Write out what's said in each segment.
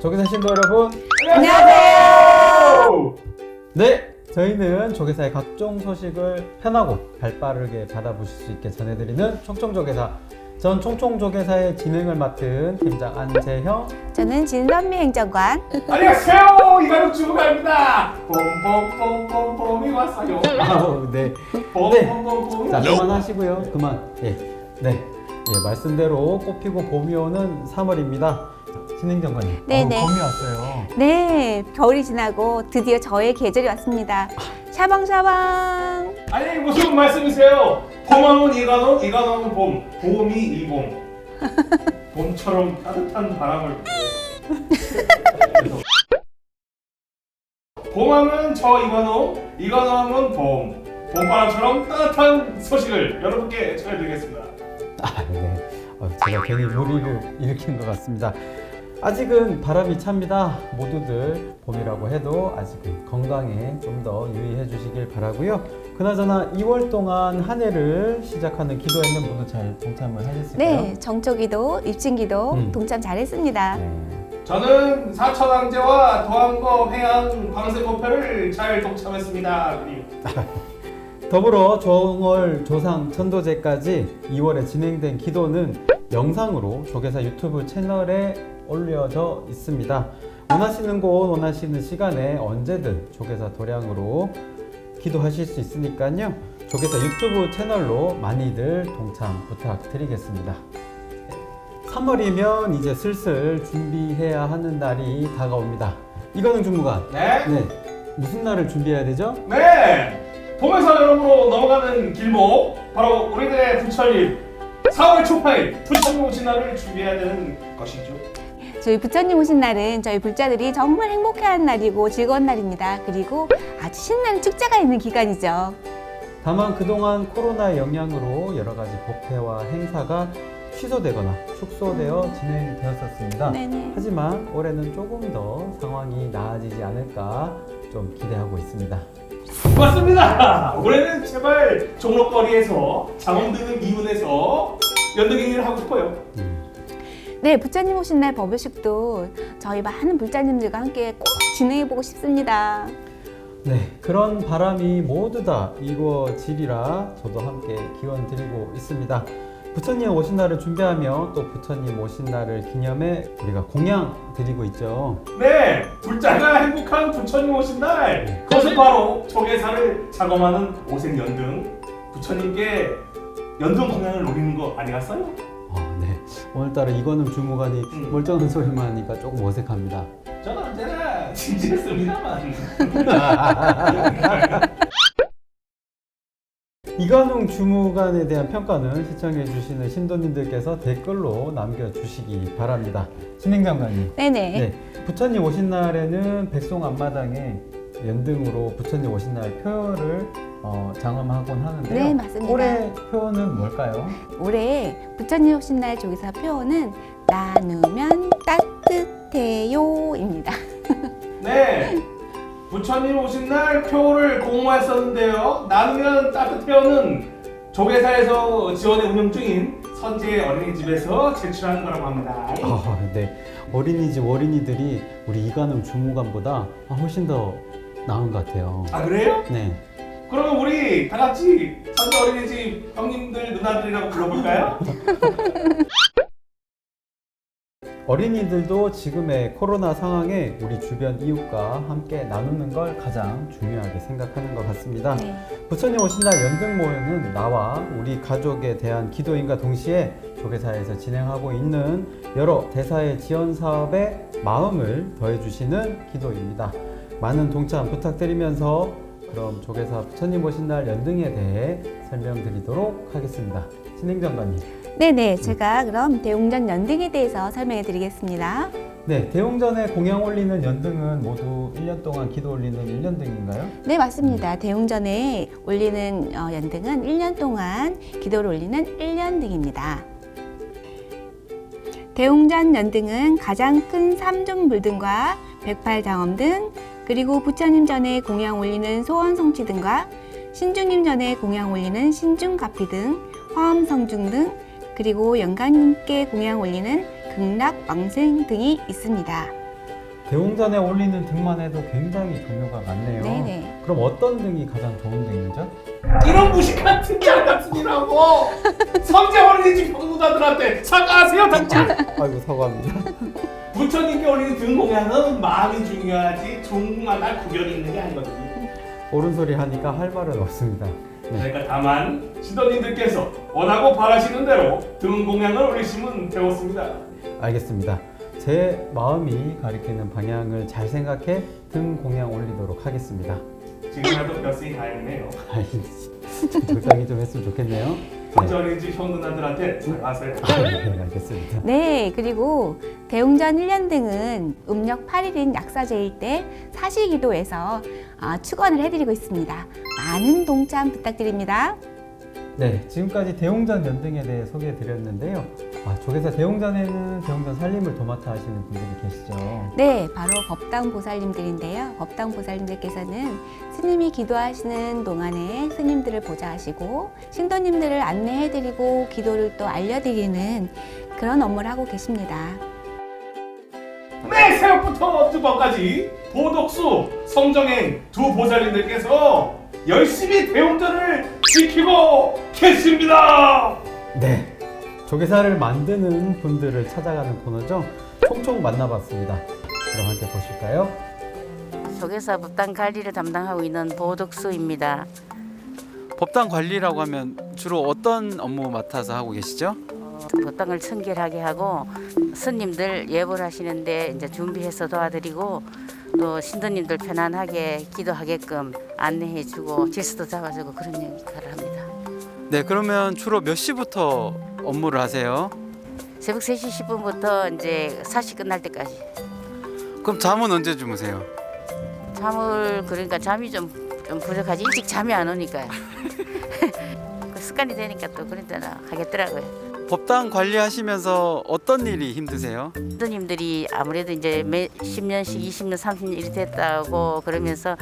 조계사 신도 여러분, 안녕하세요. 네, 저희는 조계사의 각종 소식을 편하고 발빠르게 받아보실 수 있게 전해드리는 총총조계사. 전 총총조계사의 진행을 맡은 팀장 안재형. 저는 진선미 행정관. 안녕하세요. 이가족 주무관입니다. 봄봄봄봄봄이 왔어요. 아우, 네. 봄봄봄봄이 자, 그만하시고요. 그만. 네. 말씀대로 꽃피고 봄이 오는 3월입니다. 신행정관님. 네네. 봄이 왔어요. 네, 겨울이 지나고 드디어 저의 계절이 왔습니다. 샤방샤방. 아니 무슨 말씀이세요? 봄하면 이간원, 이간원은 봄, 봄이 이봄. 봄처럼 따뜻한 바람을 봄하면 저 이간원, 이간원하면 봄. 봄바람처럼 따뜻한 소식을 여러분께 전해드리겠습니다. 네. 제가 괜히 무리를 일으킨 것 같습니다. 아직은 바람이 찹니다. 모두들 봄이라고 해도 아직은 건강에 좀 더 유의해 주시길 바라고요. 그나저나 2월 동안 한 해를 시작하는 기도에는 모두 잘 동참을 하셨을까요? 네, 정초기도, 입신기도 동참 잘했습니다. 네. 저는 사천왕제와 도암거 회양 광세고표를 잘 동참했습니다. 더불어 정월 조상 천도제까지 2월에 진행된 기도는 영상으로 조계사 유튜브 채널에 올려져 있습니다. 원하시는 곳, 원하시는 시간에 언제든 조계사 도량으로 기도하실 수 있으니까요. 조계사 유튜브 채널로 많이들 동참 부탁드리겠습니다. 3월이면 이제 슬슬 준비해야 하는 날이 다가옵니다. 이거는 주무관. 네? 무슨 날을 준비해야 되죠? 네! 봄에서 여름으로 넘어가는 길목, 바로 우리들의 부처님 4월 초파일 부처님 오신 날을 준비해야 되는 것이죠. 저희 부처님 오신 날은 저희 불자들이 정말 행복해하는 날이고 즐거운 날입니다. 그리고 아주 신나는 축제가 있는 기간이죠. 다만 그동안 코로나 영향으로 여러 가지 법회와 행사가 취소되거나 축소되어 진행되었었습니다. 네네. 하지만 올해는 조금 더 상황이 나아지지 않을까 좀 기대하고 있습니다. 맞습니다! 올해는 제발 종로거리에서 장엄드는 이문에서 연등행위를 하고 싶어요. 네, 부처님 오신 날 법요식도 저희 많은 불자님들과 함께 꼭 진행해보고 싶습니다. 네, 그런 바람이 모두 다 이루어지리라 저도 함께 기원 드리고 있습니다. 부처님 오신 날을 준비하며 또 부처님 오신 날을 기념해 우리가 공양 드리고 있죠. 네! 불자가 행복한 부처님 오신 날, 그것은 바로 조계사를 작엄하는 오색연등, 부처님께 연등 공양을 노리는 거 아니겠어요? 네. 오늘따라 이거는 주무관이 멀쩡한 소리만 하니까 조금 어색합니다. 저는 언제나 진지했습니다만. 이관웅 주무관에 대한 평가는 시청해 주시는 신도님들께서 댓글로 남겨주시기 바랍니다. 신행장관님. 네네. 네. 부처님 오신 날에는 백송 앞마당에 연등으로 부처님 오신 날 표를 장엄하곤 하는데요. 네, 맞습니다. 올해 표는 뭘까요? 올해 부처님 오신 날 조계사 표어는 나누면 따뜻해요입니다. 네! 부처님 오신 날 표를 공모했었는데요. 나누면 따뜻해요는 조계사에서 지원에 운영 중인 선재 어린이집에서 제출한 거라고 합니다. 네. 어린이집 어린이들이 우리 이관웅 주무관보다 훨씬 더 나은 것 같아요. 아 그래요? 네. 그러면 우리 다 같이 선재 어린이집 형님들 누나들이라고 불러볼까요? 어린이들도 지금의 코로나 상황에 우리 주변 이웃과 함께 나누는 걸 가장 중요하게 생각하는 것 같습니다. 네. 부처님 오신 날 연등 모여는 나와 우리 가족에 대한 기도인과 동시에 조계사에서 진행하고 있는 여러 대사의 지원 사업에 마음을 더해주시는 기도입니다. 많은 동참 부탁드리면서 그럼 조계사 부처님 오신 날 연등에 대해 설명드리도록 하겠습니다. 신행장관님. 네네, 제가 그럼 대웅전 연등에 대해서 설명해 드리겠습니다. 네, 대웅전에 공양 올리는 연등은 모두 1년 동안 기도 올리는 1년등인가요? 네, 맞습니다. 대웅전에 올리는 연등은 1년 동안 기도를 올리는 1년등입니다. 대웅전 연등은 가장 큰 삼존불등과 108장엄등, 그리고 부처님 전에 공양 올리는 소원성취 등과 신주님 전에 공양 올리는 신중가피 등, 화엄성중 등, 그리고 영감님께 공양 올리는 극락왕생 등이 있습니다. 대웅전에 올리는 등만 해도 굉장히 종류가 많네요. 네네. 그럼 어떤 등이 가장 좋은 등이죠? 이런 무식한 등장 같은 이라고 성재 어린이집 형무자들한테 사과하세요 당장. 아이고 사과합니다. 부처님께 올리는 등 공양은 마음이 중요하지 종마다 구별이 있는 게 아니거든요. 옳은 소리 하니까 할 말은 없습니다. 네. 그러니까 다만 신도님들께서 원하고 바라시는 대로 등 공양을 올리시면 되었습니다. 알겠습니다. 제 마음이 가리키는 방향을 잘 생각해 등 공양 올리도록 하겠습니다. 지금이라도 벼슬이 다행이네요. 적당히 좀 했으면 좋겠네요. 성재 어린이집 형 누나들한테 사과하세요. 네, 알겠습니다. 네, 그리고 대웅전 1년 등은 음력 8일인 약사제일 때 사시기도에서 축원을 해드리고 있습니다. 많은 동참 부탁드립니다. 네, 지금까지 대웅전 연등에 대해 소개해드렸는데요. 조계사 대웅전에는 대웅전 살림을 도맡아 하시는 분들이 계시죠. 네, 바로 법당 보살님들인데요. 법당 보살님들께서는 스님이 기도하시는 동안에 스님들을 보좌하시고 신도님들을 안내해드리고 기도를 또 알려드리는 그런 업무를 하고 계십니다. 네, 새벽부터 뜨밤까지 도덕수, 성정행 두 보살님들께서 열심히 대웅전을 지키고 계십니다. 네, 조계사를 만드는 분들을 찾아가는 코너죠. 총총 만나봤습니다. 그럼 함께 보실까요? 조계사 법당 관리를 담당하고 있는 보덕수입니다. 법당 관리라고 하면 주로 어떤 업무 맡아서 하고 계시죠? 법당을 청결하게 하고 스님들 예불 하시는데 이제 준비해서 도와드리고 또 신도님들 편안하게 기도하게끔 안내해주고 질서도 잡아주고 그런 역할을 합니다. 네, 그러면 주로 몇 시부터 업무를 하세요? 새벽 3시 10분부터 이제 사시 끝날 때까지. 그럼 잠은 언제 주무세요? 잠을 그러니까 잠이 좀 부족하지 일찍 잠이 안 오니까요. 그 습관이 되니까 또 그런 때는 하겠더라고요. 법당 관리하시면서 어떤 일이 힘드세요? 신도님들이 아무래도 이제 몇 10년씩 20년 30년 이렇게 됐다고 그러면서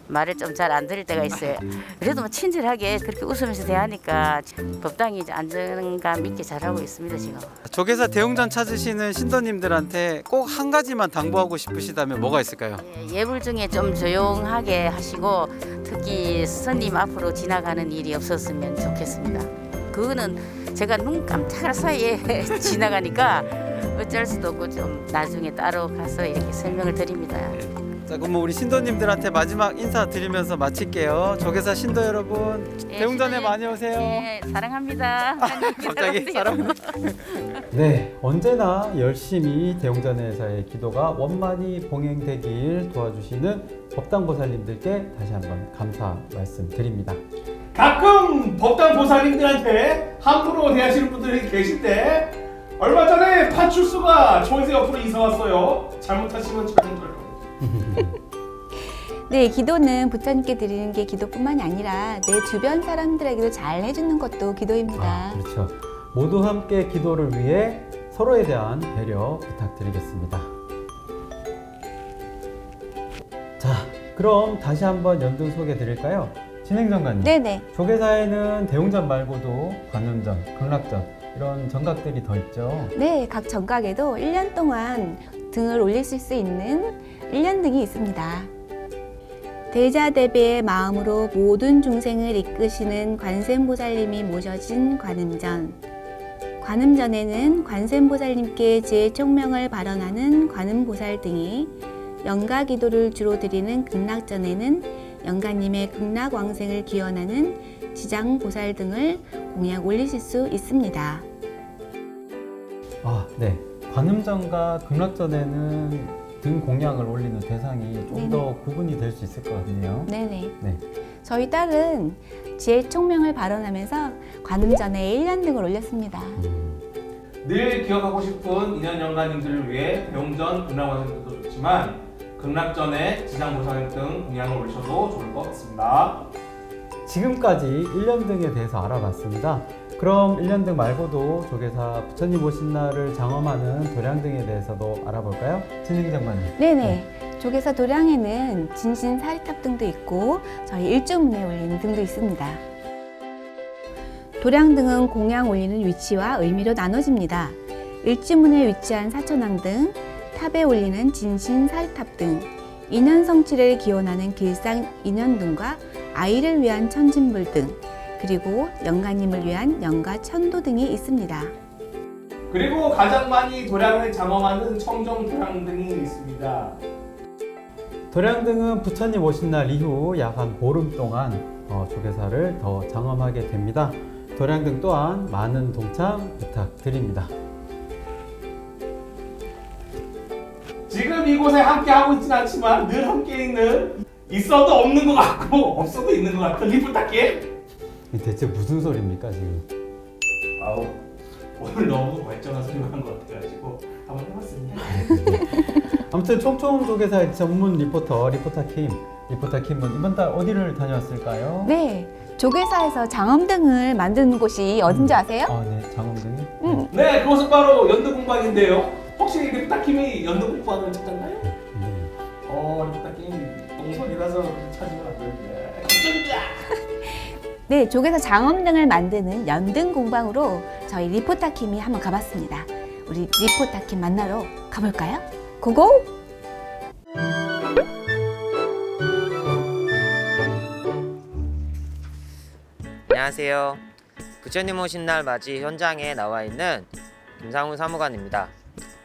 말을 좀 잘 안 들을 때가 있어요. 그래도 뭐 친절하게 그렇게 웃으면서 대하니까 법당이 이제 안정감 있게 잘하고 있습니다 지금. 조계사 대웅전 찾으시는 신도님들한테 꼭 한 가지만 당부하고 싶으시다면 뭐가 있을까요? 예불 중에 좀 조용하게 하시고 특히 스님 앞으로 지나가는 일이 없었으면 좋겠습니다. 그거는 제가 눈 깜짝할 사이에 지나가니까 어쩔 수도 없고 좀 나중에 따로 가서 이렇게 설명을 드립니다. 자, 그럼 우리 신도님들한테 마지막 인사 드리면서 마칠게요. 조계사 신도 여러분, 대웅전에 신도님, 많이 오세요. 네, 사랑합니다. 갑자기 사랑. 네, 언제나 열심히 대웅전에서의 기도가 원만히 봉행되길 도와주시는 법당보살님들께 다시 한번 감사 말씀드립니다. 가끔 법당 보살님들한테 함부로 대하시는 분들이 계실 때 얼마 전에 파출소가 조계사 옆으로 이사 왔어요. 잘못하시면 잘못할 겁니다. 네, 기도는 부처님께 드리는 게 기도뿐만이 아니라 내 주변 사람들에게도 잘 해주는 것도 기도입니다. 그렇죠. 모두 함께 기도를 위해 서로에 대한 배려 부탁드리겠습니다. 자, 그럼 다시 한번 연등 소개 드릴까요? 진행정관님. 네네. 조계사에는 대웅전 말고도 관음전, 극락전 이런 전각들이 더 있죠. 네, 각 전각에도 1년 동안 등을 올리실 수 있는 1년 등이 있습니다. 대자대배의 마음으로 모든 중생을 이끄시는 관세음보살님이 모셔진 관음전. 관음전에는 관세음보살님께 지혜 총명을 발언하는 관음보살 등이, 영가기도를 주로 드리는 극락전에는 영가님의 극락왕생을 기원하는 지장보살 등을 공약 올리실 수 있습니다. 네. 관음전과 극락전에는 등 공양을 올리는 대상이 좀 더 구분이 될 수 있을 것 같네요. 네네. 네. 저희 딸은 지혜 총명을 발언하면서 관음전에 1년 등을 올렸습니다. 늘 기억하고 싶은 인연 영가님들을 위해 대웅전 극락왕생도 좋지만 극락전에 지장보살 등 공양을 올리셔도 좋을 것 같습니다. 지금까지 1년 등에 대해서 알아봤습니다. 그럼 1년 등 말고도 조계사 부처님 오신 날을 장엄하는 도량 등에 대해서도 알아볼까요? 진행장관님. 네네. 조계사 도량에는 진신 사리탑 등도 있고 저희 일주문에 올리는 등도 있습니다. 도량 등은 공양 올리는 위치와 의미로 나눠집니다. 일주문에 위치한 사천왕 등, 탑에 올리는 진신살탑 등 인연 성취를 기원하는 길상 인연등과 아이를 위한 천진불 등 그리고 영가님을 위한 영가 천도 등이 있습니다. 그리고 가장 많이 도량을 장엄하는 청정 도량등이 있습니다. 도량등은 부처님 오신 날 이후 약 한 보름 동안 조계사를 더 장엄하게 됩니다. 도량등 또한 많은 동참 부탁드립니다. 지금 이곳에 함께 하고 있진 않지만 늘 함께 있는 있어도 없는 것 같고 없어도 있는 것 같은 리프타키. 대체 무슨 소리입니까 지금? 아우 오늘 너무 멀쩡한 소리만 한 것 같아가지고 한번 해봤습니다. 아무튼 총총 조계사의 전문 리포터 리포터킴은 이번 달 어디를 다녀왔을까요? 네, 조계사에서 장엄등을 만드는 곳이 어딘지 아세요? 네, 장엄등이. 네, 그것은 바로 연두공방인데요. 혹시 리프타킴이 연두공방을 찾았나요? 리프타킴 동선이라서 찾으면 안 되는데 걱정입니다. 네, 조계사 장엄등을 만드는 연등공방으로 저희 리포타킴이 한번 가봤습니다. 우리 리포타킴 만나러 가볼까요? 고고! 안녕하세요. 부처님 오신 날 맞이 현장에 나와 있는 김상훈 사무관입니다.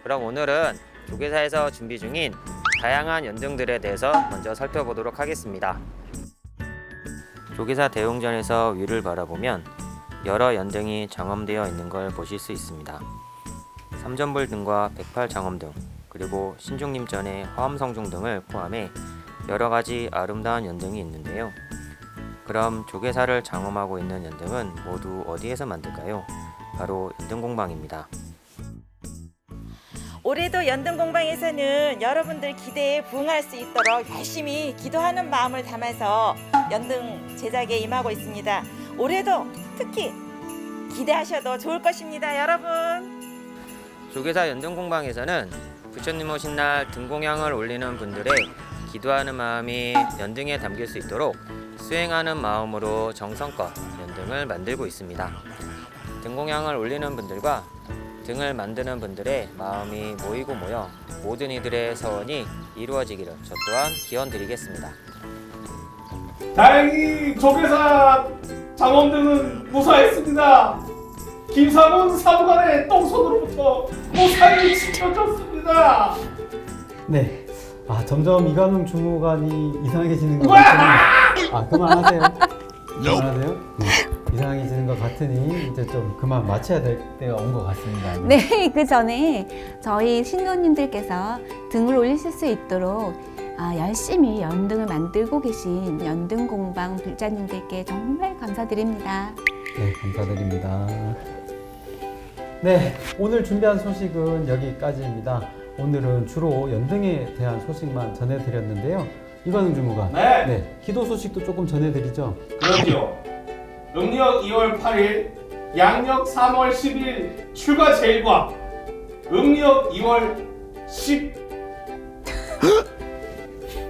그럼 오늘은 조계사에서 준비 중인 다양한 연등들에 대해서 먼저 살펴보도록 하겠습니다. 조계사 대웅전에서 위를 바라보면 여러 연등이 장엄되어 있는 걸 보실 수 있습니다. 삼전불 등과 108장엄등, 그리고 신중림전의 화엄성중 등을 포함해 여러 가지 아름다운 연등이 있는데요. 그럼 조계사를 장엄하고 있는 연등은 모두 어디에서 만들까요? 바로 연등공방입니다. 올해도 연등공방에서는 여러분들 기대에 부응할 수 있도록 열심히 기도하는 마음을 담아서 연등 제작에 임하고 있습니다. 올해도 특히 기대하셔도 좋을 것입니다, 여러분. 조계사 연등공방에서는 부처님 오신 날 등공양을 올리는 분들의 기도하는 마음이 연등에 담길 수 있도록 수행하는 마음으로 정성껏 연등을 만들고 있습니다. 등공양을 올리는 분들과 등을 만드는 분들의 마음이 모이고 모여 모든 이들의 서원이 이루어지기를 저 또한 기원드리겠습니다. 다행히 조계사 장엄등은 무사했습니다. 김상훈 사무관의 똥손으로부터 무사히 지켜줬습니다. 네. 점점 이관웅 주무관이 이상해지는 것 같으니 그만하세요. 그만하세요. 네. 이상해지는 것 같으니 이제 좀 그만 마쳐야 될 때가 온 것 같습니다. 네, 그 전에 저희 신도님들께서 등을 올리실 수 있도록 열심히 연등을 만들고 계신 연등공방 불자님들께 정말 감사드립니다. 네, 감사드립니다. 네, 오늘 준비한 소식은 여기까지입니다. 오늘은 주로 연등에 대한 소식만 전해드렸는데요. 이관웅 주무관, 네. 기도 소식도 조금 전해드리죠. 그럼요. 음력 2월 8일, 양력 3월 10일 출가 제일과 음력 2월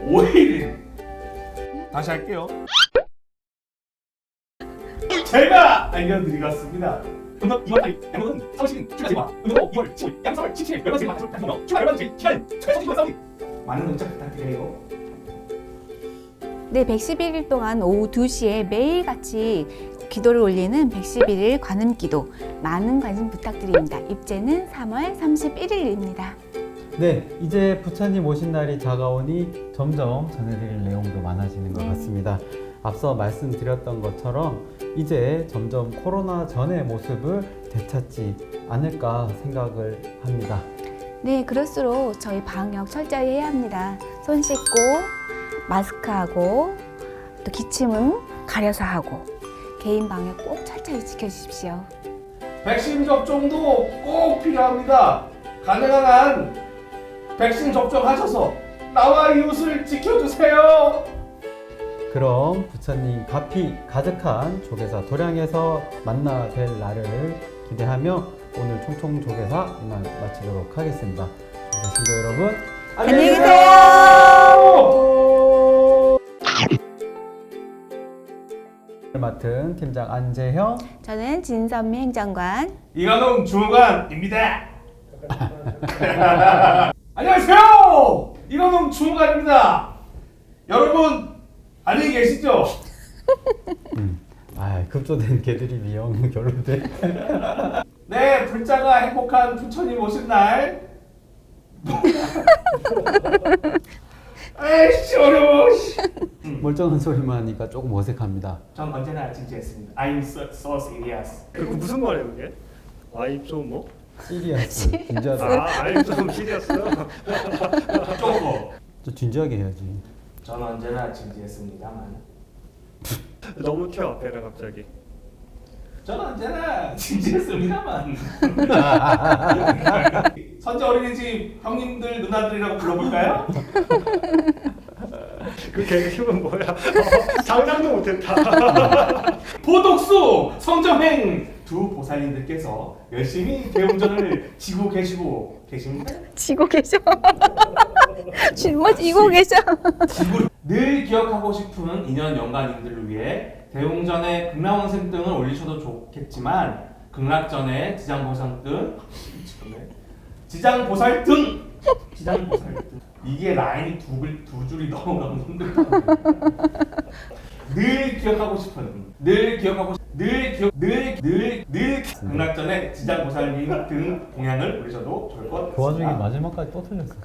15일 다시 할게요. 제가 알려드리겠습니다. 음력 2월 8일, 양력은 3월 10일 출가 제일과 음력 2월 15일, 양 3월 17일 열반 제일 맞춰 다니며 출가 열반 제일 기간 최소식만 싸우니 많은 응답 부탁드려요. 네, 111일 동안 오후 2시에 매일같이 기도를 올리는 111일 관음기도 많은 관심 부탁드립니다. 입제는 3월 31일입니다. 네, 이제 부처님 오신 날이 다가오니 점점 전해드릴 내용도 많아지는 것 같습니다. 앞서 말씀드렸던 것처럼 이제 점점 코로나 전의 모습을 되찾지 않을까 생각을 합니다. 네, 그럴수록 저희 방역 철저히 해야 합니다. 손 씻고 마스크하고 또 기침은 가려서 하고 개인 방역 꼭 철저히 지켜주십시오. 백신 접종도 꼭 필요합니다. 가능한 한 백신 접종하셔서 나와 이웃을 지켜주세요. 그럼 부처님 가피 가득한 조계사 도량에서 만나 뵐 날을 기대하며 오늘 총총 조계사 이만 마치도록 하겠습니다. 조계사 신도 여러분 안녕히 계세요. 맡은 팀장 안재형. 저는 진선미 행정관. 이관웅 주무관입니다. 안녕하세요. 이놈은 주무관입니다. 여러분 안녕히 계시죠? 아, 급조된 개드립이 영 결론돼. 네, 불자가 행복한 부처님 오신 날. 아이씨 어려워. 멀쩡한 소리만 하니까 조금 어색합니다. 전 언제나 진지했습니다. I'm so serious. 그 무슨 말이에요 그게? 아임소 뭐? 시리어스, 진지하다. 아 아임소 시리어스? 쪼고. 좀 진지하게 해야지. 전 언제나 진지했습니다만. 너무 튀어 앞에가 갑자기. 전 언제나 진지했습니다만. 선재 어린이집 형님들 누나들이라고 불러볼까요? 그 개그심은 뭐야? 상상도 못했다. 보독수 성정행 두 보살님들께서 열심히 대웅전을 지고 계십니다. 지고 계셔. 짊어지고 계셔. 늘 기억하고 싶은 인연 연간인들을 위해 대웅전에 극락원생 등을 올리셔도 좋겠지만 극락전에 지장보살 등 이게 라인이 두 줄이 넘어가면 힘들다. 늘 극락전에 지장보살님 등 공양을 올리셔도 좋을 것 그 와중에 같습니다. 마지막까지 또 틀렸어.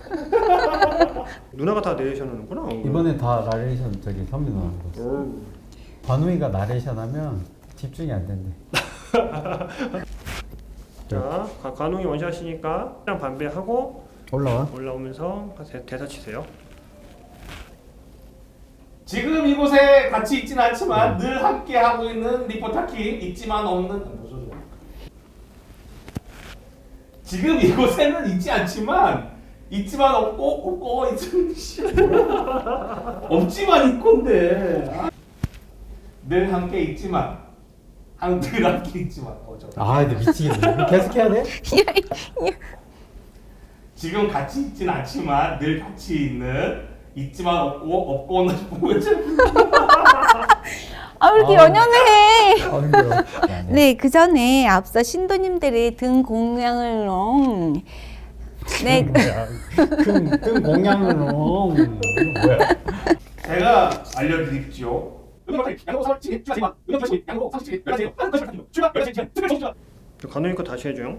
누나가 다 내레이션 하는구나. 이번에 다 나레이션 저기 선미 누나 하는 거. 관우이가 나레이션 하면 집중이 안 된대. 자, 관웅이 원샷이니까 그냥 반배하고 올라와. 올라오면서 대사 치세요. 지금 이곳에 같이 있지는 않지만 늘 함께 하고 있는 리포타키 있지만 없는 지금 이곳에는 있지 않지만 있지만 없고 없지만 있건데 늘 함께 있지만 늘 함께 있지만 아, 근데 미치겠네. 계속 해야 돼? 지금 같이 있진 않지만 늘 같이 있는 있지만 없고는 아, 왜 이렇게 연연해. 아, 힘들어. 네, 그 전에 앞서 신도님들의 등 공양을 네, 큰 공양으로. 이거 뭐야? 제가 알려드립시오. 관웅이 거 다시 해줘요.